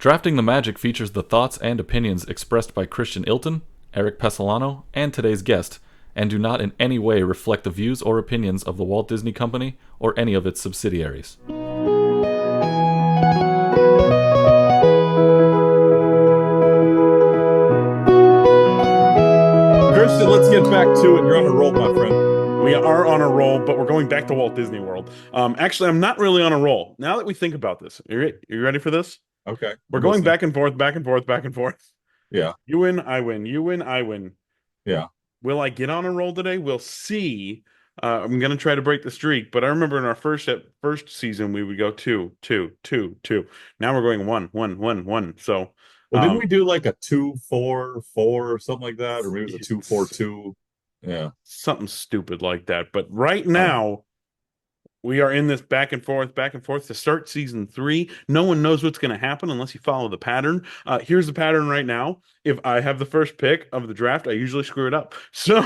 Drafting the Magic features the thoughts and opinions expressed by Christian Ilton, Eric Pesolano, and today's guest, and do not in any way reflect the views or opinions of the Walt Disney Company or any of its subsidiaries. Christian, let's get back to it. You're on a roll, my friend. We are on a roll, but we're going back to Walt Disney World. Actually, I'm not really on a roll. Now that we think about this, you ready for this? Okay. We're I'm going listening. back and forth, back and forth, back and forth. Yeah. You win, I win. You win, I win. Yeah. Will I get on a roll today? We'll see. I'm gonna try to break the streak, but I remember in our first season we would go two, two, two, two. Now we're going one, one, one, one. So, Well, didn't we do like a 2-4-4 or something like that? Or maybe it was a 2-4-2. Yeah. something stupid like that. But right I don't know. now, we are in this back and forth to start season three. No one knows what's going to happen unless you follow the pattern. Here's the pattern right now. If I have the first pick of the draft, I usually screw it up. So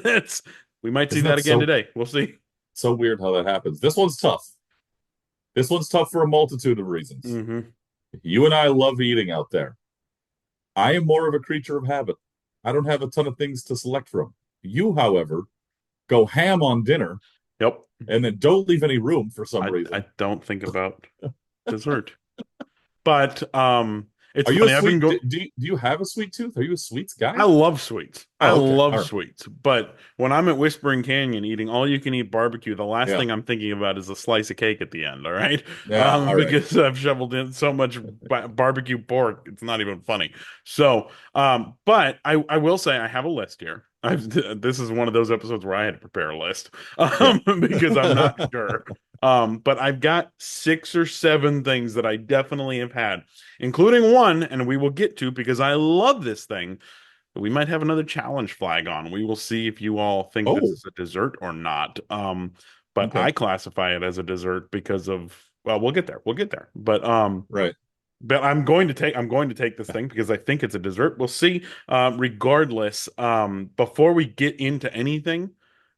that's we might see Isn't that that again so today. We'll see. so weird how that happens? This one's tough. This one's tough for a multitude of reasons. Hmm. You and I love eating out there. I am more of a creature of habit. I don't have a ton of things to select from. You, however, go ham on dinner Yep. and then don't leave any room for some I reason. don't think about dessert, but it's Are you a funny. I've been sweet? go Do you have a sweet tooth? Are you a sweets I guy? love sweets. I Oh, okay. love All right. sweets. But when I'm at Whispering Canyon eating all you can eat barbecue, the last Yeah. thing I'm thinking about is a slice of cake at the end. All right. Yeah. All right. Because I've shoveled in so much barbecue pork, it's not even funny. So, but I will say I have a list here. This is one of those episodes where I had to prepare a list, Yeah. because I'm not sure. But I've got 6 or 7 things that I definitely have had, including one, and we will get to because I love this thing. We might have another challenge flag on. We will see if you all think this Oh, is a dessert or not. But okay. I classify it as a dessert because of, well, we'll get there. We'll get there. Right. But I'm going to take this thing because I think it's a dessert. We'll see. Regardless, before we get into anything,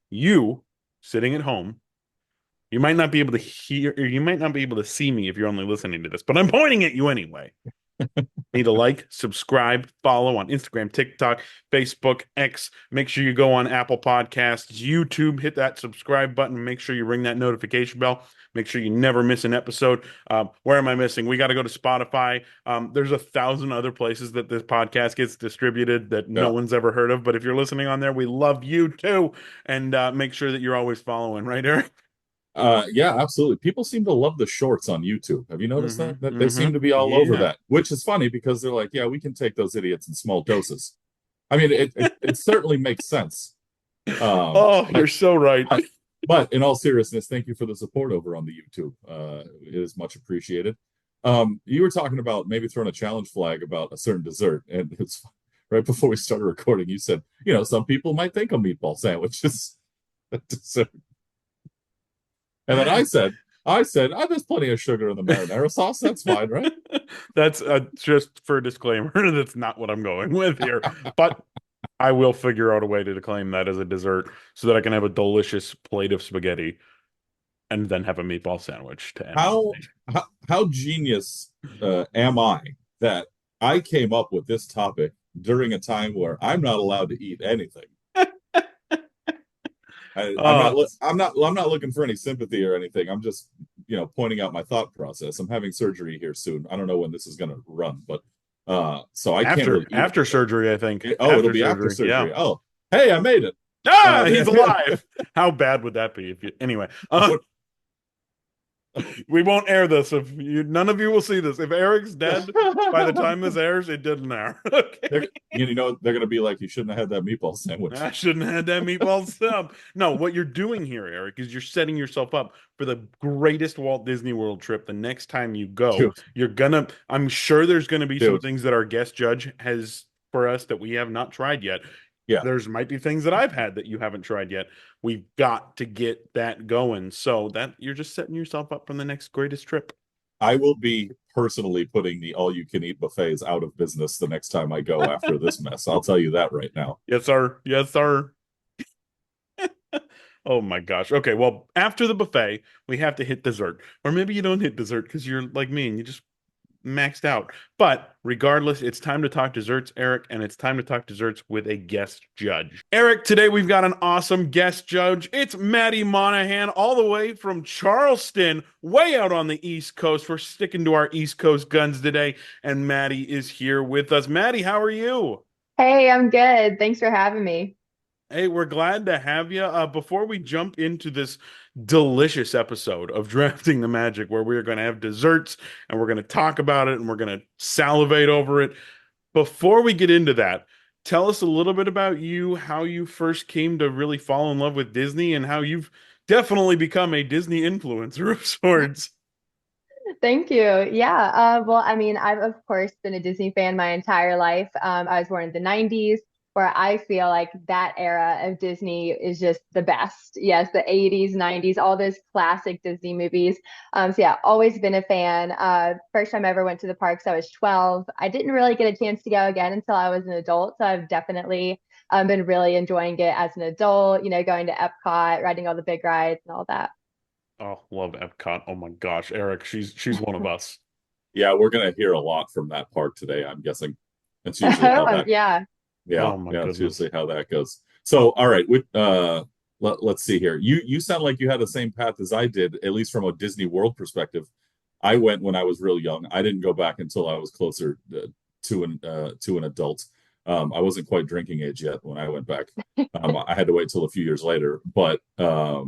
you sitting at home, you might not be able to hear, or you might not be able to see me if you're only listening to this, but I'm pointing at you anyway. Need to like, subscribe, follow on Instagram, TikTok, Facebook, X. Make sure you go on Apple Podcasts, YouTube, hit that subscribe button. Make sure you ring that notification bell. Make sure you never miss an episode. Where am I missing? We got to go to Spotify. There's 1,000 other places that this podcast gets distributed that no Yeah. one's ever heard of. But if you're listening on there, we love you too. And make sure that you're always following, right, Eric? Yeah, absolutely. People seem to love the shorts on YouTube. Have you noticed Mm-hmm. that? That they Mm-hmm. seem to be all over Yeah. that, which is funny because they're like, yeah, we can take those idiots in small doses. I mean, it certainly makes sense. Oh, you're But so right. but but in all seriousness, thank you for the support over on the YouTube. It is much appreciated. You were talking about maybe throwing a challenge flag about a certain dessert, and it's right before we started recording. You said, some people might think a meatball sandwich is a dessert. And then I said, oh, there's plenty of sugar in the marinara sauce. That's fine, right? That's just for disclaimer. That's not what I'm going with here. But I will figure out a way to claim that as a dessert so that I can have a delicious plate of spaghetti and then have a meatball sandwich to end my How night. how genius am I that I came up with this topic during a time where I'm not allowed to eat anything? I'm not Uh, I'm not looking for any sympathy or anything. I'm just pointing out my thought process. I'm having surgery here soon. I don't know when this is going to run, but so I can't really eat after anything. surgery, I think. It'll After be after surgery. Yeah. surgery. Oh, hey, I made it. Ah, There, he's alive. How bad would that be if you anyway? what, We won't air this if you none of you will see this. If Eric's dead by the time this airs, it didn't air. they're, Okay. they're going to be like, you shouldn't have had that meatball sandwich. I shouldn't have had that meatball sub. No, what you're doing here, Eric, is you're setting yourself up for the greatest Walt Disney World trip. The next time you go, Dude, I'm sure there's gonna be some dude, things that our guest judge has for us that we have not tried yet. yeah. There's might be things that I've had that you haven't tried yet. We've got to get that going so that you're just setting yourself up for the next greatest trip. I will be personally putting the all-you-can-eat buffets out of business the next time I go after this mess. I'll tell you that right now. Yes, sir. Yes, sir. Oh my gosh. Okay, well, after the buffet, we have to hit dessert. Or maybe you don't hit dessert because you're like me and you just maxed out. But regardless, it's time to talk desserts, Eric, and it's time to talk desserts with a guest judge. Eric, today we've got an awesome guest judge. It's Maddie Monaghan, all the way from Charleston, way out on the East Coast. We're sticking to our East Coast guns today, and Maddie is here with us. Maddie, how are you? Hey, I'm good. Thanks for having me. Hey, we're glad to have you. Before we jump into this delicious episode of Drafting the Magic, where we're going to have desserts and we're going to talk about it and we're going to salivate over it, before we get into that, tell us a little bit about you, how you first came to really fall in love with Disney, and how you've definitely become a Disney influencer of sorts. Thank you. Yeah. Well, I mean, I've of course been a Disney fan my entire life. I was born in the 90s, where I feel like that era of Disney is just the best. Yes, the 80s, 90s, all those classic Disney movies. So yeah, always been a fan. First time I ever went to the parks, I was 12. I didn't really get a chance to go again until I was an adult. So I've definitely been really enjoying it as an adult, going to Epcot, riding all the big rides and all that. Oh, love Epcot. Oh my gosh, Eric, she's one of us. Yeah, we're gonna hear a lot from that park today, I'm guessing. That's usually how Oh, that yeah. yeah, Oh my yeah, that's goodness. usually how that goes. So, all right, let's see here. You sound like you had the same path as I did, at least from a Disney World perspective. I went when I was real young. I didn't go back until I was closer to an adult. I wasn't quite drinking age yet when I went back. I had to wait till a few years later. But let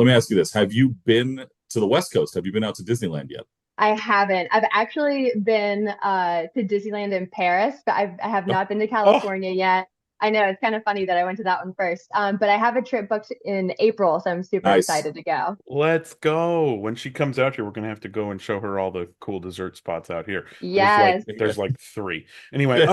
me ask you this: Have you been to the West Coast? Have you been out to Disneyland yet? I haven't. I've actually been to Disneyland in Paris, but I have Oh, not been to Oh, California yet. I know it's kind of funny that I went to that one first. But I have a trip booked in April, so I'm super nice. excited to go. let's go. When she comes out here, we're gonna have to go and show her all the cool dessert spots out here. Yes. There's like three. Anyway,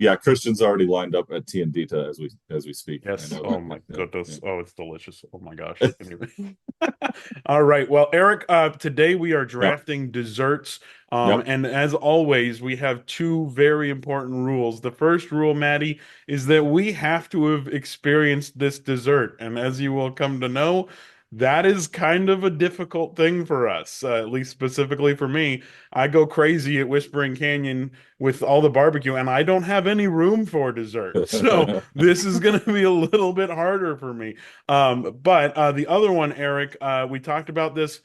Yeah, Christian's already lined up at Tiendita as we speak. I yes. know Oh that. my Yeah, goodness. yeah, Oh, it's delicious. Oh my gosh. Anyway. All right. Well, Eric, today we are yeah, drafting desserts. yep. And as always, we have two very important rules. The first rule, Maddie, is that we have to have experienced this dessert. And as you will come to know, that is kind of a difficult thing for us, at least specifically for me. I go crazy at Whispering Canyon with all the barbecue, and I don't have any room for dessert. So this is going to be a little bit harder for me. But the other one, Eric, we talked about this.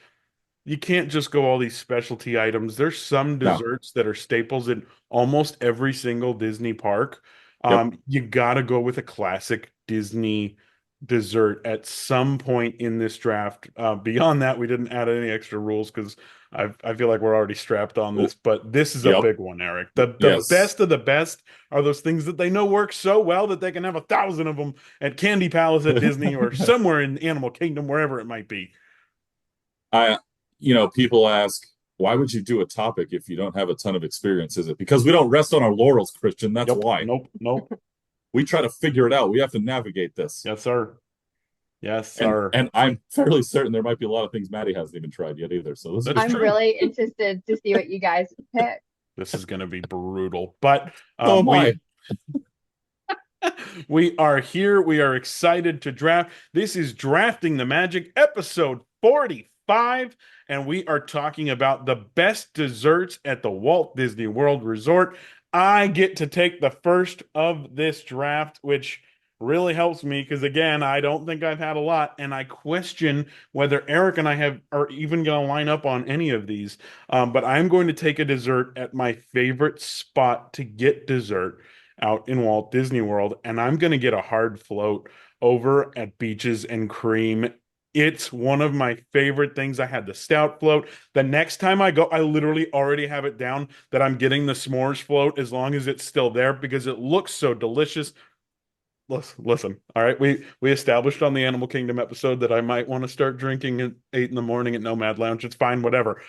You can't just go all these specialty items. There's some No, desserts that are staples in almost every single Disney park. yep. You gotta go with a classic Disney dessert at some point in this draft. Beyond that, we didn't add any extra rules because I feel like we're already strapped on Oh, this. But this is a yep. big one, Eric. The Yes. best of the best are those things that they know work so well that they can have 1,000 of them at Candy Palace at Disney or somewhere in Animal Kingdom, wherever it might be. I, people ask, why would you do a topic if you don't have a ton of experience? Is it because we don't rest on our laurels, Christian? That's Yep. why. Nope. Nope. We try to figure it out. We have to navigate this. Yes, sir. Yes, And sir. and I'm fairly certain there might be a lot of things Maddie hasn't even tried yet either. So this That's is I'm true. really interested to see what you guys pick. This is going to be brutal. But so am I. we we are here. We are excited to draft. This is Drafting the Magic, episode 45, and we are talking about the best desserts at the Walt Disney World Resort. I get to take the first of this draft, which really helps me because again, I don't think I've had a lot, and I question whether Eric and I have are even going to line up on any of these. But I'm going to take a dessert at my favorite spot to get dessert out in Walt Disney World, and I'm going to get a hard float over at Beaches and Cream. It's one of my favorite things. I had the stout float. The next time I go, I literally already have it down that I'm getting the s'mores float as long as it's still there because it looks so delicious. Listen, all right. We established on the Animal Kingdom episode that I might want to start drinking at 8 in the morning at Nomad Lounge. It's fine, whatever.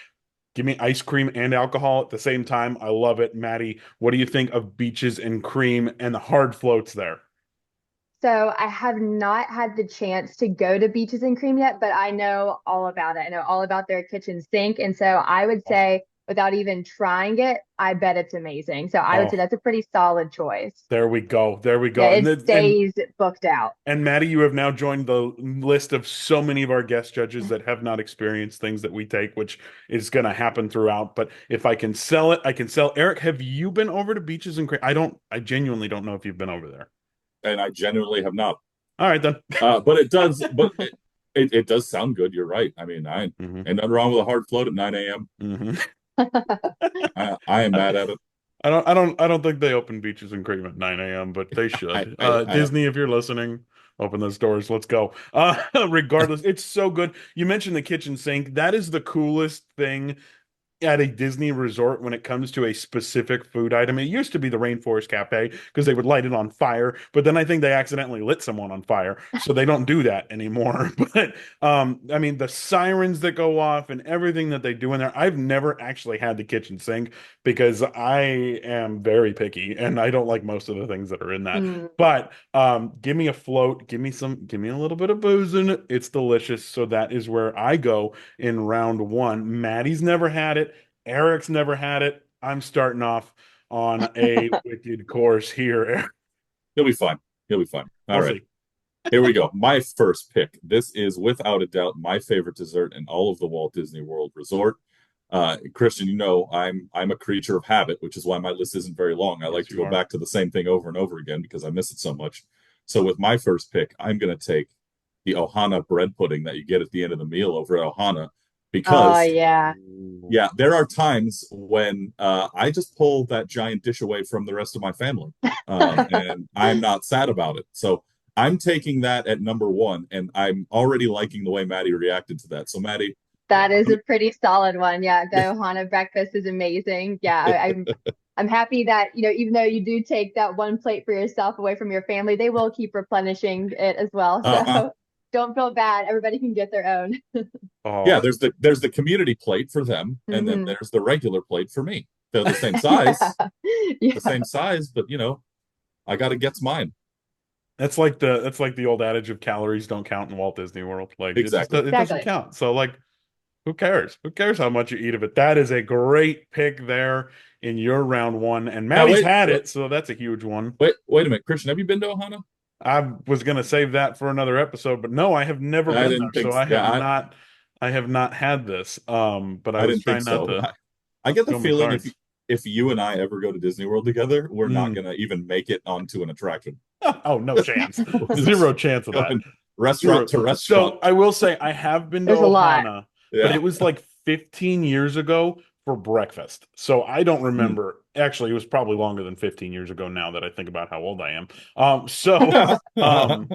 Give me ice cream and alcohol at the same time. I love it. Maddie, what do you think of Beaches and Cream and the hard floats there? So I have not had the chance to go to Beaches and Cream yet, but I know all about it. I know all about their kitchen sink. And so I would Oh, say without even trying it, I bet it's amazing. So I would say Oh, that's a pretty solid choice. there we go. There we Yeah, go. it stays booked out. And Maddie, you have now joined the list of so many of our guest judges that have not experienced things that we take, which is going to happen throughout. But if I can sell it, I can sell. Eric, have you been over to Beaches and Cra- I genuinely don't know if you've been over there. And I genuinely have not. All right, then. But it does sound good. You're right. I mean, I hmm ain't nothing wrong with a hard float at 9 a.m. hmm I am mad at it. I don't think they open Beaches and Cream at 9 a.m., but they should. I Disney, if you're listening, open those doors. Let's go. Regardless, it's so good. You mentioned the kitchen sink. That is the coolest thing at a Disney resort when it comes to a specific food item. It used to be the Rainforest Cafe because they would light it on fire, but then I think they accidentally lit someone on fire, so they don't do that anymore. But I mean, the sirens that go off and everything that they do in there. I've never actually had the kitchen sink because I am very picky and I don't like most of the things that are in that. Mm. But give me a float, give me a little bit of booze in it. It's delicious. So that is where I go in round one. Maddie's never had it. Eric's never had it. I'm starting off on a wicked course here. He'll be fine. He'll be fine. All We'll right. see. Here we go. My first pick. This is without a doubt my favorite dessert in all of the Walt Disney World Resort. Christian, you know I'm a creature of habit, which is why my list isn't very long. I Yes, like to you go are. back to the same thing over and over again because I miss it so much. So with my first pick, I'm going to take the Ohana bread pudding that you get at the end of the meal over at Ohana Oh because yeah. yeah, there are times when I just pull that giant dish away from the rest of my family, and I'm not sad about it. So I'm taking that at number one, and I'm already liking the way Maddie reacted to that. So Maddie, That is I'm, a pretty solid one. Yeah, the Ohana breakfast is amazing. Yeah, I'm happy that, even though you do take that one plate for yourself away from your family, they will keep replenishing it as well. uh-huh. So don't feel bad. Everybody can get their own. Yeah, Oh, there's the community plate for them, and then Hmm. there's the regular plate for me. They're Yeah. the Yeah. same size, but I got to get mine. that's like the old adage of calories don't count in Walt Disney World. Like Exactly. it doesn't Exactly. count. So like who cares? Who cares how much you eat of it? That is a great pick there in your round one. And Now Maddie's had it, so that's a huge one. wait a minute, Christian, have you been to Ohana? I was gonna save that for another episode, but no, I have never I been there, didn't think. so I have Yeah, not I have not had this. But I I was didn't think trying not so. to I get the show my feeling cards. if you and I ever go to Disney World together, we're not Mm. gonna even make it onto an attraction. Oh, no chance. We're Zero just chance of that. going restaurant Zero. to restaurant. So I will say I have been to There's a lot. Ohana, but Yeah. it was like 15 years ago for breakfast. So I don't Mm. remember. Actually, it was probably longer than 15 years ago now that I think about how old I am. So um,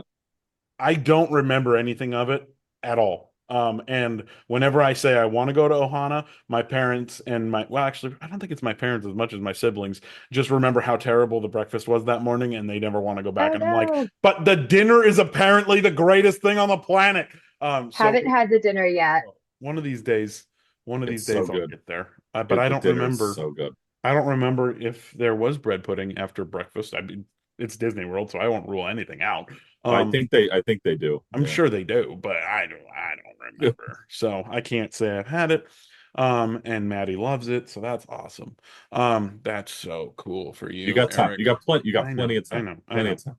I don't remember anything of it at all. And whenever I say I want to go to Ohana, my parents and well, actually, I don't think it's my parents as much as my siblings just remember how terrible the breakfast was that morning and they never want to go back. Oh And I'm like, no. but the dinner is apparently the greatest thing on the planet. So Haven't had the dinner yet. one of these days, one of these It's so days I'll good. get there. But I The don't dinner is remember. so good. I don't remember if there was bread pudding after breakfast. I mean, it's Disney World, so I won't rule anything out. Um, I think they do. I'm Yeah. sure they do, but I don't remember. So I can't say I've had it. And Maddie loves it, so that's awesome. That's so cool for You you, got time. Eric. You got I plenty know, of I time. know, I Plenty know. of time.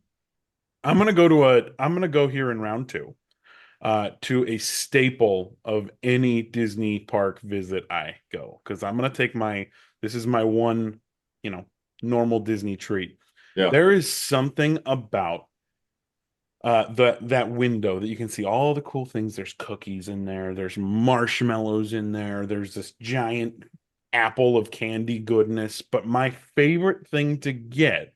I'm gonna go here in round two, to a staple of any Disney park visit I go, because I'm gonna take this is my one, you know, normal Disney treat. Yeah. There is something about that window that you can see all the cool things. There's cookies in there, there's marshmallows in there, there's this giant apple of candy goodness. But my favorite thing to get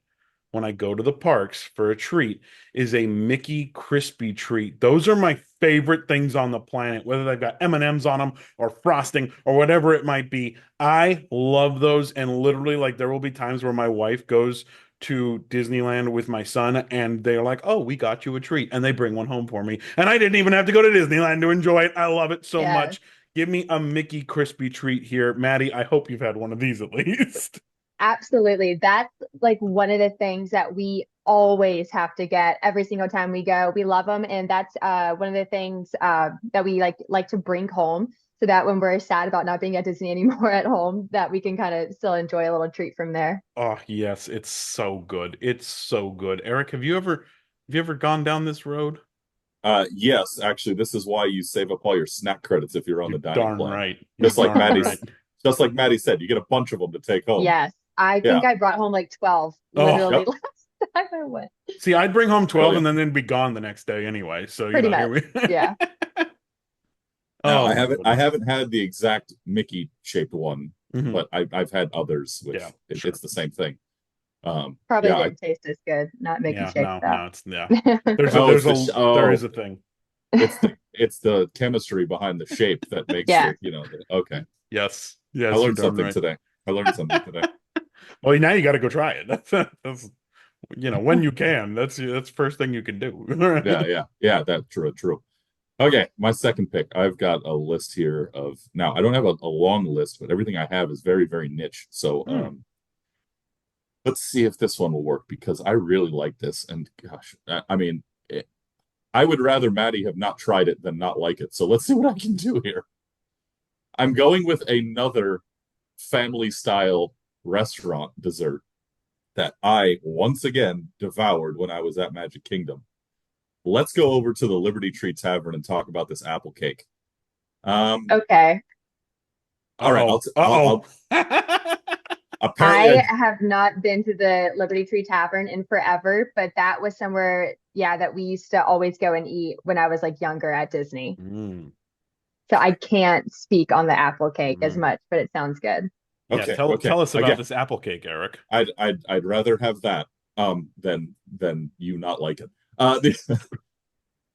when I go to the parks for a treat is a Mickey crispy treat. Those are my favorite things on the planet, whether they've got M&Ms on them or frosting or whatever it might be. I love those. And literally, like, there will be times where my wife goes to Disneyland with my son and they're like, "Oh, we got you a treat." And they bring one home for me. And I didn't even have to go to Disneyland to enjoy it. I love it so Yes. much. Give me a Mickey crispy treat here. Maddie, I hope you've had one of these at least. Absolutely. That's like one of the things that we always have to get every single time we go. We love them, and that's one of the things that we like to bring home. so that when we're sad about not being at Disney anymore at home, that we can kind of still enjoy a little treat from there. Oh, yes, it's so good. It's so good. Eric, have you ever gone down this road? Yes, actually, this is why you save up all your snack credits if you're on the You're dining darn plan. right. You're Just like darn right. just like Maddie said, you get a bunch of them to take home. Yes, I Yeah. think I brought home like 12 Oh, literally Yep. last time I went. see, I'd bring home 12 Really. and then be gone the next day anyway. So, Pretty here much. we Yeah. Now, Oh my I goodness. haven't had the exact Mickey shaped one, Mhm. but I've had others, which Yeah, sure. it's the same thing. Probably Yeah, didn't taste as good. Not Mickey Yeah, shake though. no, it's oh, it's there is a thing. it's the chemistry behind the shape that makes Yeah. okay. Yes. I Yes, you're learned darn something right. today. I learned something today. Well, now you got to go try it. That's when you can. That's the first thing you can do. Yeah, that's true. Okay, my second pick. I've got a list here of now. I don't have a long list, but everything I have is very, very niche. So, Hmm. let's see if this one will work because I really like this. And gosh, I mean, I would rather Maddie have not tried it than not like it. So let's see what I can do here. I'm going with another family style restaurant dessert that I once again devoured when I was at Magic Kingdom. Let's go over to the Liberty Tree Tavern and talk about this apple cake. Okay. All right, Uh-oh. Uh-oh. apparently I have not been to the Liberty Tree Tavern in forever, but that was somewhere, yeah, that we used to always go and eat when I was like younger at Disney. Mm, So I can't speak on the apple cake as mm. much, but it sounds good. Yeah, okay, tell us about again, this apple cake, Eric. I'd rather have that than you not like it. The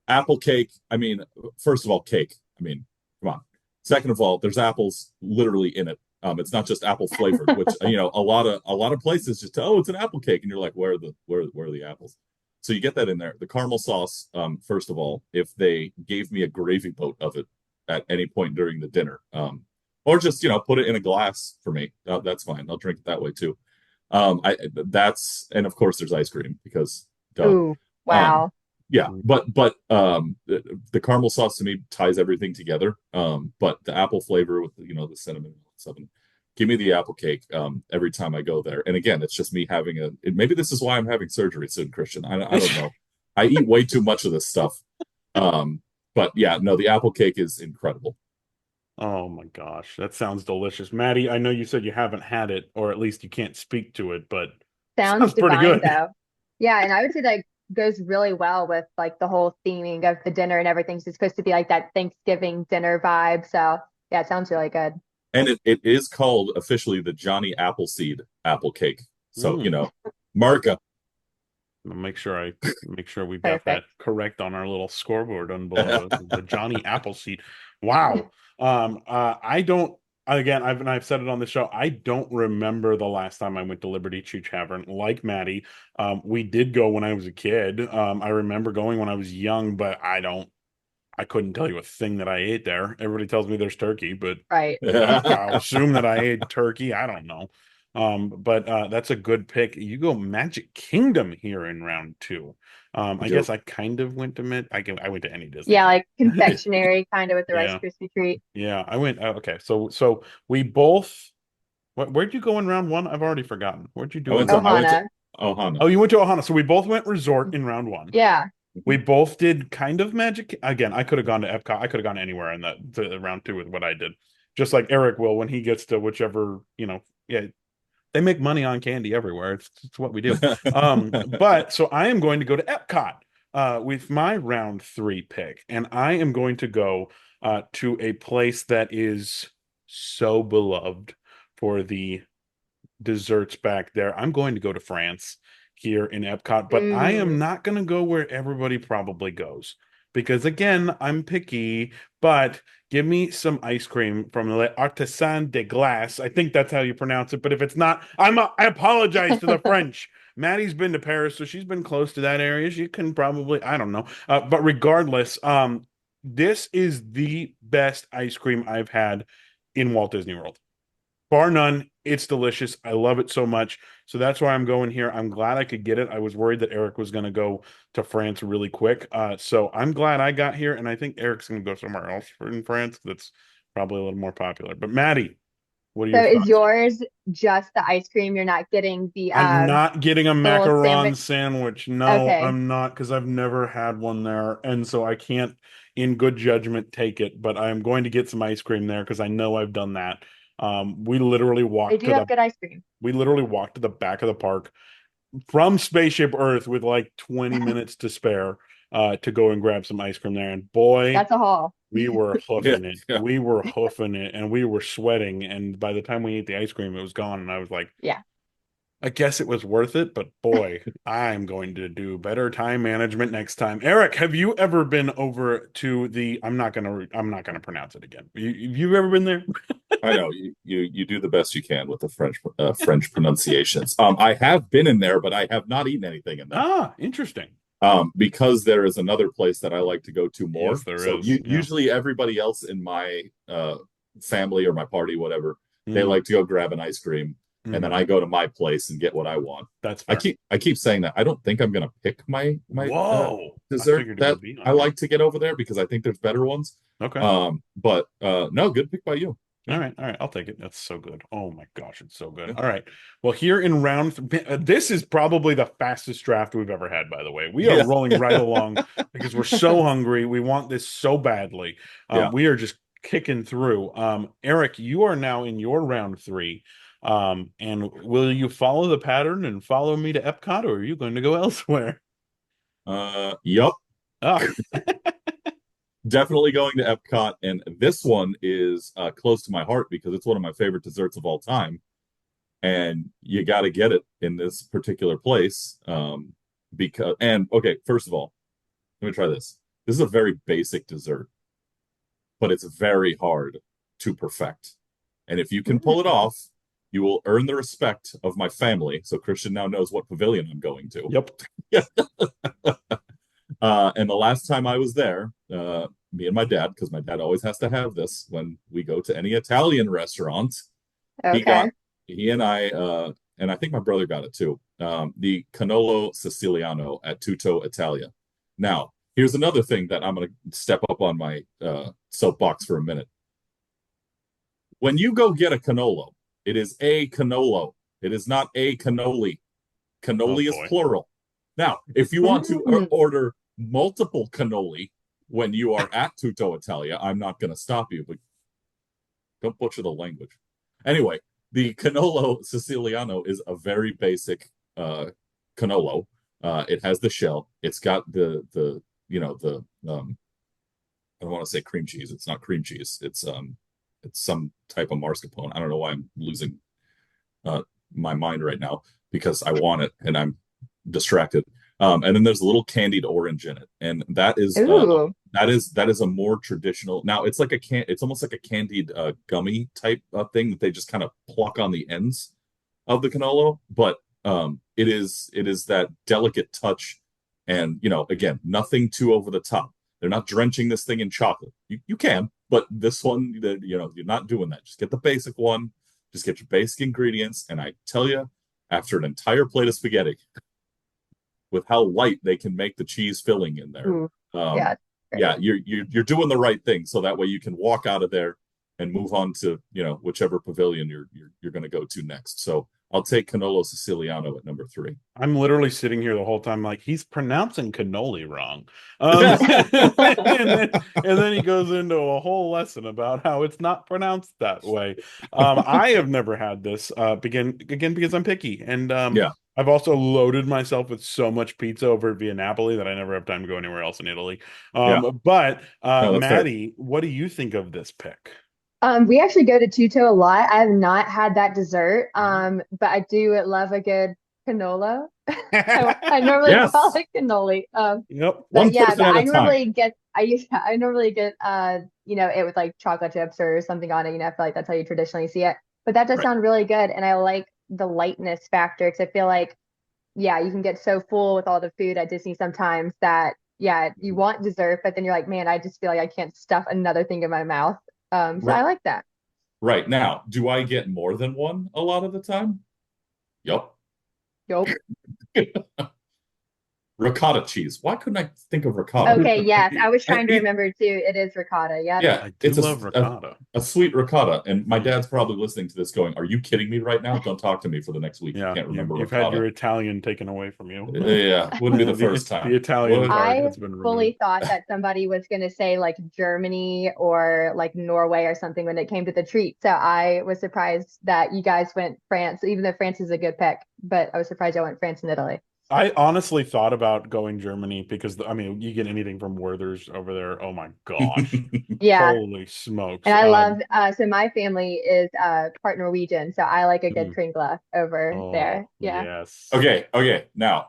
apple cake. I mean, first of all, cake. I mean, come on. Second of all, there's apples literally in it. It's not just apple flavored, which a lot of places just it's an apple cake, and you're like, where are the apples? So you get that in there. The caramel sauce. First of all, if they gave me a gravy boat of it at any point during the dinner, or just put it in a glass for me, that's fine. I'll drink it that way too. And of course there's ice cream because duh. Ooh, Um, wow. yeah, Mm. but the caramel sauce to me ties everything together. But the apple flavor with the cinnamon and stuff. Give me the apple cake every time I go there. And again, it's just me having maybe this is why I'm having surgery soon, Christian. I don't know. I eat way too much of this stuff. But yeah, no, the apple cake is incredible. Oh my gosh, that sounds delicious. Maddie, I know you said you haven't had it, or at least you can't speak to it, but Sounds sounds pretty divine good. though. Yeah, and I would say that goes really well with like the whole theming of the dinner and everything. So it's supposed to be like that Thanksgiving dinner vibe. So yeah, it sounds really good. And it is called officially the Johnny Appleseed apple cake. So, Mm. Marka. I'll make sure we've got that Perfect. correct on our little scoreboard on below the Johnny Appleseed. Wow. I don't again I've said it on the show. I don't remember the last time I went to Liberty Tree Tavern like Maddie. We did go when I was a kid. I remember going when I was young, but I couldn't tell you a thing that I ate there. Everybody tells me there's turkey, but Right. I'll assume that I ate turkey. I don't know. But that's a good pick. You go Magic Kingdom here in round two. I guess I kind of went to I went to any Disney Yeah, like park. confectionery kind of with the Rice Yeah, Krispie treat. yeah. I went. Okay, so we both. Where'd you go in round one? I've already forgotten. Where'd you do in round I one? went to Ohana. Ohana. Oh, you went to Ohana. So we both went resort in round one. Yeah. We both did kind of Magic. Again, I could have gone to Epcot. I could have gone anywhere in to round two with what I did. Just like Eric will when he gets to whichever, yeah, they make money on candy everywhere. It's what we do. But so I am going to go to Epcot with my round three pick, and I am going to go to a place that is so beloved for the desserts back there. I'm going to go to France here in Epcot, but I am Mm. not going to go where everybody probably goes because again, I'm picky, but give me some ice cream from Le Artisan de Glace. I think that's how you pronounce it, but if it's not, I apologize to the French. Maddie's been to Paris, so she's been close to that area. She can probably, I don't know. But regardless, this is the best ice cream I've had in Walt Disney World. Bar none, it's delicious. I love it so much. So that's why I'm going here. I'm glad I could get it. I was worried that Eric was going to go to France really quick. So I'm glad I got here, and I think Eric's going to go somewhere else in France that's Probably a little more popular. But Maddie, what are So your is thoughts? yours just the ice cream? You're not getting I'm not getting a the little macaron sandwich? sandwich. No, Okay. I'm not, because I've never had one there, and so I can't, in good judgment, take it. But I am going to get some ice cream there because I know I've done that. We literally They walked do to have the good ice cream. we literally walked to the back of the park from Spaceship Earth with like 20 minutes to spare to go and grab some ice cream there. And boy, That's a haul. we were Yeah, hoofing it. yeah. We were hoofing it, and we were sweating. And by the time we ate the ice cream, it was gone. And I was like, Yeah. I guess it was worth it, but boy, I'm going to do better time management next time. Eric, have you ever been over to the I'm not gonna pronounce it again. You ever been there? I know you do the best you can with the French pronunciations. I have been in there, but I have not eaten anything in there. Ah, interesting. Because there is another place that I like to go to Yes, more. there So is. Yeah. usually everybody else in my family or my party, whatever, they Mm, like to go grab an ice cream, and then mhm. I go to my place and get what I want. That's I fair. keep I keep saying that. I don't think I'm gonna pick my Whoa. I dessert figured it that would be I on here. like to get over there because I think there's better ones. Okay. But no, good pick by you. All right, all right, I'll take it. That's so good. Oh my gosh, it's so good. All right. Well, here in this is probably the fastest draft we've ever had, by the way. We are Yeah, rolling right along because we're so hungry. We want this so badly. yeah. We are just kicking through. Eric, you are now in your round three. And will you follow the pattern and follow me to Epcot, or are you going to go elsewhere? Yup. Ah, Definitely going to Epcot, and this one is close to my heart because it's one of my favorite desserts of all time, and you got to get it in this particular place. Okay, first of all, let me try this. This is a very basic dessert, but it's very hard to perfect, and if you can pull it off, you will earn the respect of my family. So Christian now knows what pavilion I'm going to. yep. And the last time I was there, me and my dad, because my dad always has to have this when we go to any Italian restaurant, he got Okay. he and I think my brother got it too. The cannolo siciliano at Tutto Italia. Now, here's another thing that I'm going to step up on my soapbox for a minute. When you go get a cannolo, it is a cannolo. It is not a cannoli. Oh Cannoli is boy. plural. Now, if you want to order multiple cannoli when you are at Tutto Italia, I'm not going to stop you, but don't butcher the language. Anyway, the cannolo siciliano is a very basic cannolo. It has the shell. It's got the I don't want to say cream cheese. It's not cream cheese. It's some type of mascarpone. I don't know why I'm losing uh, my mind right now because I want it and I'm distracted. And then there's a little candied orange in it, and Ooh. that is a more traditional. Now it's like it's almost like a candied gummy type thing that they just kind of pluck on the ends of the cannolo, but it is that delicate touch, and again, nothing too over the top. They're not drenching this thing in chocolate. You can, but this one, you're not doing that. Just get the basic one. Just get your basic ingredients, and I tell you, after an entire plate of spaghetti, with how light they can make the cheese filling in there. Ooh. Um, Yeah. Great. yeah, you're doing the right thing, so that way you can walk out of there and move on to whichever pavilion you're going to go to next. So I'll take Canolo Siciliano at number 3. I'm literally sitting here the whole time like he's pronouncing cannoli wrong. And then he goes into a whole lesson about how it's not pronounced that way. I have never had this again because I'm picky. And Yeah, I've also loaded myself with so much pizza over at Via Napoli that I never have time to go anywhere else in Italy. yeah, But no, that's fair. Maddie, what do you think of this pick? We actually go to Tuto a lot. I have not had that dessert, but I do love a good cannolo. I normally call Yes, it cannoli. Yep. But one yeah, person but at I a time. normally get I normally get it with like chocolate chips or something on it. I feel like that's how you traditionally see it. But that does Right. sound really good, and I like the lightness factor because I feel like yeah, you can get so full with all the food at Disney sometimes that yeah, you want dessert, but then you're like, man, I just feel like I can't stuff another thing in my mouth. So Right. I like that. Right. Now, do I get more than one a lot of the time? Yup. Yup. ricotta cheese. Why couldn't I think of ricotta? Okay, yes, I was I trying to eat, remember too. It is ricotta. Yep. yeah, I do it's love ricotta. a sweet ricotta. And my Mm. dad's probably listening to this going, "Are you kidding me right now? Don't talk to me for the next week. You Yeah, can't remember you've had ricotta." your Italian taken away from you. Yeah, wouldn't be the first The time. Italian Would card I has been removed. fully thought that somebody was going to say like Germany or like Norway or something when it came to the treat. So I was surprised that you guys went France, even though France is a good pick, but I was surprised I went France and Italy. I honestly thought about going Germany because I mean, you get anything from Werther's over there. Oh my gosh. Yeah. Holy smokes. And I love, so my family is part Norwegian, so I like a good Mm, kringle over oh, there. Yeah. yes. Okay. Now,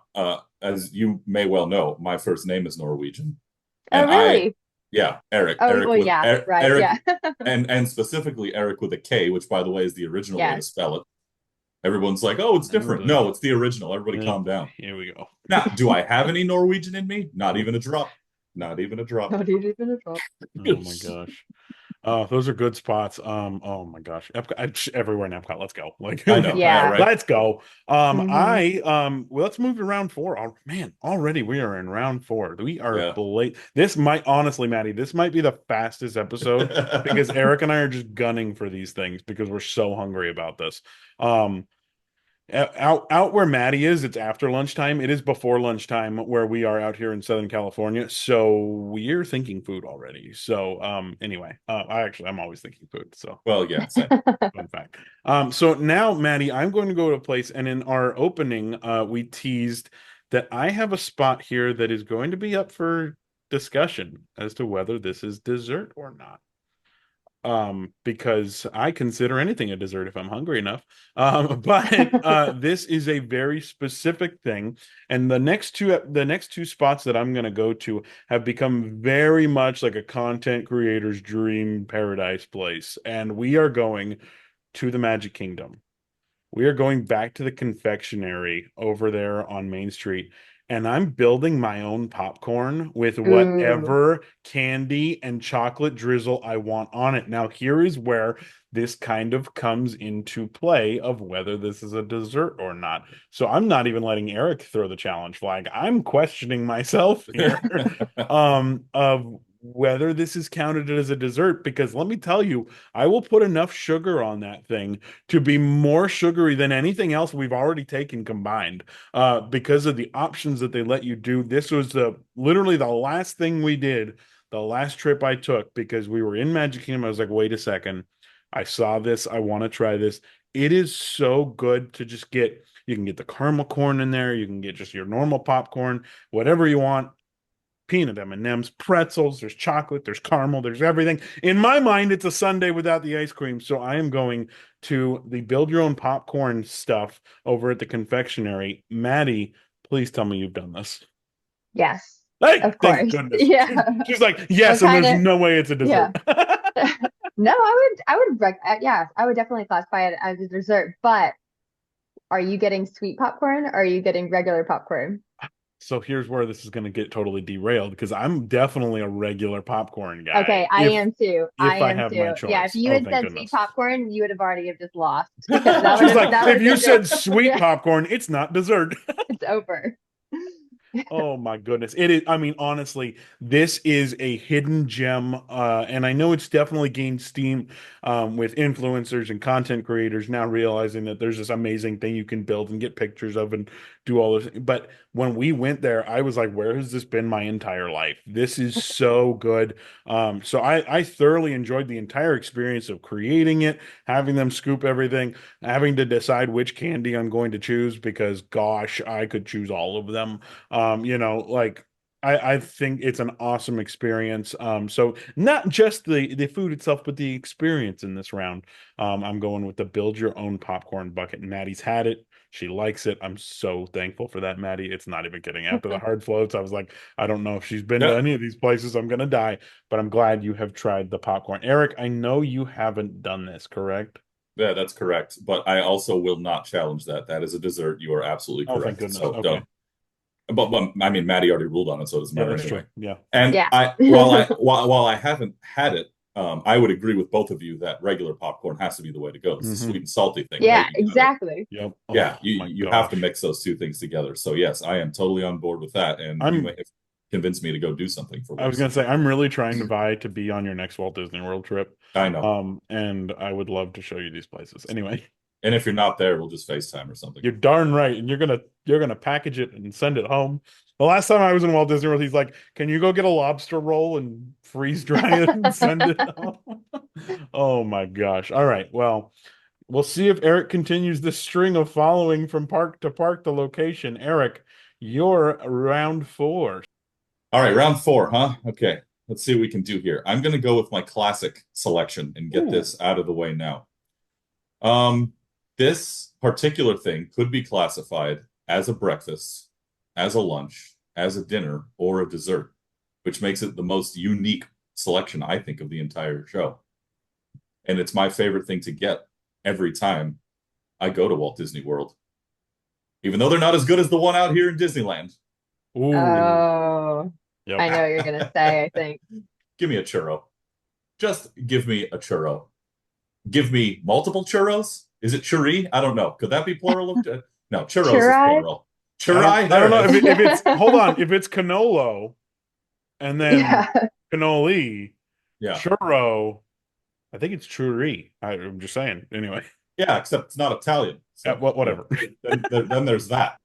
as you may well know, my first name is Norwegian, Oh, and really? yeah, Eric, Oh, well, yeah, right. Eric, Yeah. and specifically Eric with a K, which by the way is the original way to Yes. spell it. Everyone's like, "Oh, it's different." No, it's the original. Everybody, calm down. Here we go. Now, do I have any Norwegian in me? Not even a drop. Not even a drop. Not even a drop. Oh my gosh. Those are good spots. Oh my gosh. Epcot, everywhere in Epcot. Let's go. Like, I know. Yeah, Yeah. right. let's go. Mhm. Well, let's move to round four. Oh man, already we are in round four. We are Yeah. late. This might honestly, Maddie, this might be the fastest episode because Eric and I are just gunning for these things because we're so hungry about this. Um, out where Maddie is, it's after lunchtime. It is before lunchtime where we are out here in Southern California. So we're thinking food already. So anyway, I'm always thinking food. So Well, yeah, same. fun fact. So now, Maddie, I'm going to go to a place, and in our opening, we teased that I have a spot here that is going to be up for discussion as to whether this is dessert or not. Because I consider anything a dessert if I'm hungry enough. But this is a very specific thing, and the next two spots that I'm going to go to have become very much like a content creator's dream paradise place, and we are going to the Magic Kingdom. We are going back to the confectionery over there on Main Street, and I'm building my own popcorn with Ooh. whatever candy and chocolate drizzle I want on it. Now, here is where this kind of comes into play of whether this is a dessert or not. So I'm not even letting Eric throw the challenge flag. I'm questioning myself here of whether this is counted as a dessert because let me tell you, I will put enough sugar on that thing to be more sugary than anything else we've already taken combined. Because of the options that they let you do. This was literally the last thing we did, the last trip I took because we were in Magic Kingdom. I was like, wait a second, I saw this. I want to try this. It is so good to just get. You can get the caramel corn in there. You can get just your normal popcorn, whatever you want. Peanut M&Ms, pretzels, there's chocolate, there's caramel, there's everything. In my mind, it's a sundae without the ice cream. So I am going to the build your own popcorn stuff over at the confectionery. Maddie, please tell me you've done this. Yes, Hey, of thank course. goodness. Yeah. She's like, yes, What and kind there's of, no way it's a yeah. dessert. No, yeah, I would definitely classify it as a dessert, but are you getting sweet popcorn or are you getting regular popcorn? So here's where this is going to get totally derailed because I'm definitely a regular popcorn guy. Okay, I am too. I If I am have my too. Yeah, if choice. you Oh, had thank said sweet goodness. popcorn, you would have already have just lost because She's like, that would if have you been just said sweet yeah, popcorn, it's not dessert. it's over. Oh my goodness. It is, I mean, honestly, this is a hidden gem. And I know it's definitely gained steam with influencers and content creators now realizing that there's this amazing thing you can build and get pictures of and do all this. But when we went there, I was like, where has this been my entire life? This is so good. So I thoroughly enjoyed the entire experience of creating it, having them scoop everything, having to decide which candy I'm going to choose because gosh, I could choose all of them. Like I think it's an awesome experience. So not just the food itself, but the experience in this round. I'm going with the build your own popcorn bucket. Maddie's had it. She likes it. I'm so thankful for that, Maddie. It's not even kidding. After the hard floats, I was like, I don't know if she's been to Yeah, any of these places. I'm gonna die, but I'm glad you have tried the popcorn. Eric, I know you haven't done this, correct? yeah, that's correct. But I also will not challenge that. That is a dessert. You are absolutely Oh, thank correct. goodness. So Okay. don't. But I mean, Maddie already ruled on it, so it doesn't Yeah, matter that's true. anyway. Yeah. And Yeah. while I haven't had it, I would agree with both of you that regular popcorn has to be the way to go. It's the Mhm. sweet and salty thing, Yeah, right? exactly. Yep. Yeah, Oh my you have to gosh. mix those two things together. So yes, I am totally on board with that, and you may I'm have convinced me to go do something for I was once. gonna say I'm really trying to vie to be on your next Walt Disney World trip. I know. And I would love to show you these places. Anyway, And if you're not there, we'll just FaceTime or something. you're darn right, and you're gonna package it and send it home. The last time I was in Walt Disney World, he's like, "Can you go get a lobster roll and freeze dry it and send it home?" Oh my gosh. All right. Well, we'll see if Eric continues this string of following from park to park the location. Eric, you're round 4. All right, round 4, huh? Okay, let's see what we can do here. I'm going to go with my classic selection and get Ooh. this out of the way now. Um, this particular thing could be classified as a breakfast, as a lunch, as a dinner, or a dessert, which makes it the most unique selection, I think, of the entire show. And it's my favorite thing to get every time I go to Walt Disney World, even though they're not as good as the one out here in Disneyland. Ooh. Oh, Yep. I know what you're gonna say, I think. Give me a churro. Just give me a churro. Give me multiple churros. Is it churri? I don't know. Could that be plural of? No, churros is Churri? plural. I don't, Churri, I there don't know it is. if it's hold on, if it's canolo and then Yeah. cannoli, Yeah, churro, I think it's churri. I'm just saying. Anyway, yeah. Except it's not Italian. yeah, So whatever. then there's that.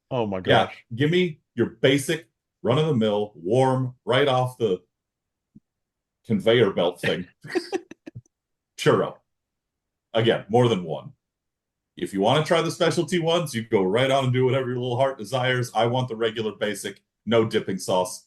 Oh my Yeah, gosh. give me your basic run of the mill, warm, right off the conveyor belt thing. Churro. Again, more than one. If you want to try the specialty ones, you go right on and do whatever your little heart desires. I want the regular basic, no dipping sauce,